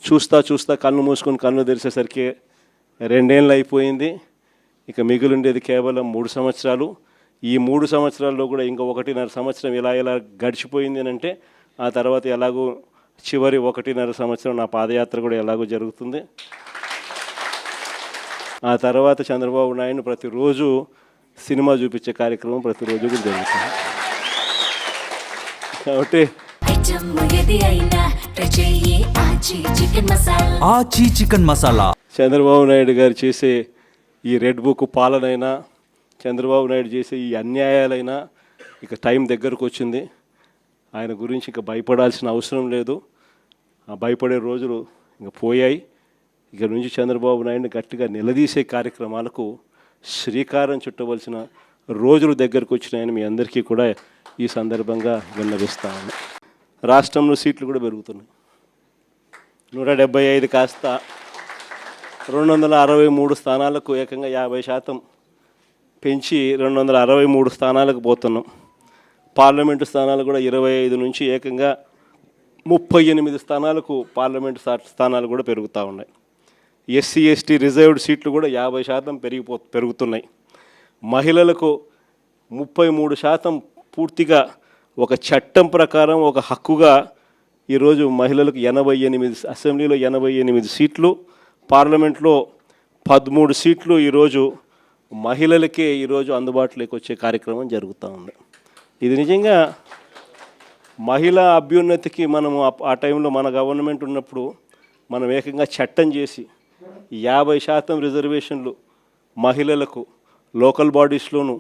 చూస్తా చూస్తా కన్ను మూసుకొని కన్ను తెరిచేసరికి 2 ఏళ్ళు అయిపోయింది. ఇక మిగిలిండేది కేవలం 3 సంవత్సరాలు. ఈ 3 సంవత్సరాల్లో కూడా ఇంకా 1.5 సంవత్సరం ఇలా గడిచిపోయింది అని అంటే ఆ తర్వాత ఎలాగో చివరి 1.5 సంవత్సరం నా పాదయాత్ర కూడా ఎలాగో జరుగుతుంది. ఆ తర్వాత చంద్రబాబు నాయుడు ప్రతిరోజు సినిమా చూపించే కార్యక్రమం ప్రతిరోజు కూడా జరుగుతుంది. కాబట్టి ఆచి చికెన్ మసాలా చంద్రబాబు నాయుడు గారు చేసే ఈ రెడ్ బుక్ పాలనైనా, చంద్రబాబు నాయుడు చేసే ఈ అన్యాయాలైనా ఇక టైం దగ్గరకు వచ్చింది. ఆయన గురించి ఇక భయపడాల్సిన అవసరం లేదు. ఆ భయపడే రోజులు ఇంక పోయాయి. ఇక నుంచి చంద్రబాబు నాయుడిని గట్టిగా నిలదీసే కార్యక్రమాలకు శ్రీకారం చుట్టవలసిన రోజులు దగ్గరకు వచ్చినాయని మీ అందరికీ కూడా ఈ సందర్భంగా విన్నవిస్తాను. రాష్ట్రంలో సీట్లు కూడా పెరుగుతున్నాయి. 175 కాస్త 263 స్థానాలకు ఏకంగా 50% పెంచి 263 స్థానాలకు పోతున్నాం. పార్లమెంటు స్థానాలు కూడా 25 నుంచి ఏకంగా 38 స్థానాలకు పార్లమెంటు స్థానాలు కూడా పెరుగుతూ ఉన్నాయి. ఎస్సీ ఎస్టీ రిజర్వ్డ్ సీట్లు కూడా 50% పెరుగుతున్నాయి. మహిళలకు 33% పూర్తిగా ఒక చట్టం ప్రకారం ఒక హక్కుగా ఈరోజు మహిళలకు 88 అసెంబ్లీలో 88 సీట్లు, పార్లమెంట్లో 13 సీట్లు ఈరోజు మహిళలకే ఈరోజు అందుబాటులోకి వచ్చే కార్యక్రమం జరుగుతూ ఉంది. ఇది నిజంగా మహిళా అభ్యున్నతికి మనము ఆ టైంలో మన గవర్నమెంట్ ఉన్నప్పుడు మనం ఏకంగా చట్టం చేసి 50% రిజర్వేషన్లు మహిళలకు లోకల్ బాడీస్లోను,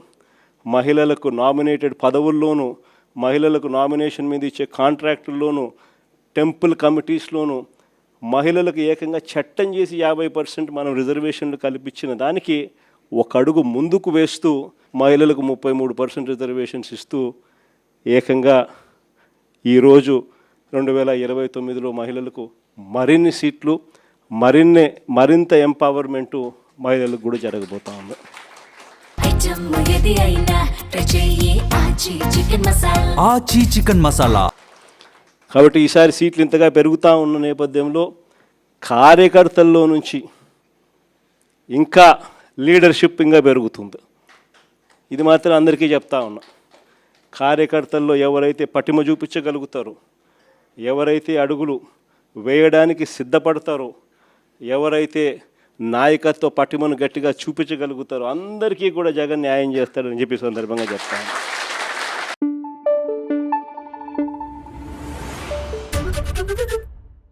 మహిళలకు నామినేటెడ్ పదవుల్లోనూ, మహిళలకు నామినేషన్ మీద ఇచ్చే కాంట్రాక్టుల్లోనూ, టెంపుల్ కమిటీస్లోనూ మహిళలకు ఏకంగా చట్టం చేసి 50% మనం రిజర్వేషన్లు కల్పించిన దానికి ఒక అడుగు ముందుకు వేస్తూ మహిళలకు 33% రిజర్వేషన్స్ ఇస్తూ ఏకంగా ఈరోజు 2029లో మహిళలకు మరిన్ని సీట్లు, మరింత ఎంపవర్మెంటు మహిళలకు కూడా జరగబోతా ఉంది. ఆచి చికెన్ మసాలా. కాబట్టి ఈసారి సీట్లు ఇంతగా పెరుగుతూ ఉన్న నేపథ్యంలో కార్యకర్తల్లో నుంచి ఇంకా లీడర్షిప్ ఇంకా పెరుగుతుంది. ఇది మాత్రం అందరికీ చెప్తా ఉన్నా. కార్యకర్తల్లో ఎవరైతే పటిమ చూపించగలుగుతారో, ఎవరైతే అడుగులు వేయడానికి సిద్ధపడతారో, ఎవరైతే నాయకత్వ పటిమను గట్టిగా చూపించగలుగుతారో అందరికీ కూడా జగన్ న్యాయం చేస్తాడని చెప్పి సందర్భంగా చెప్తాను.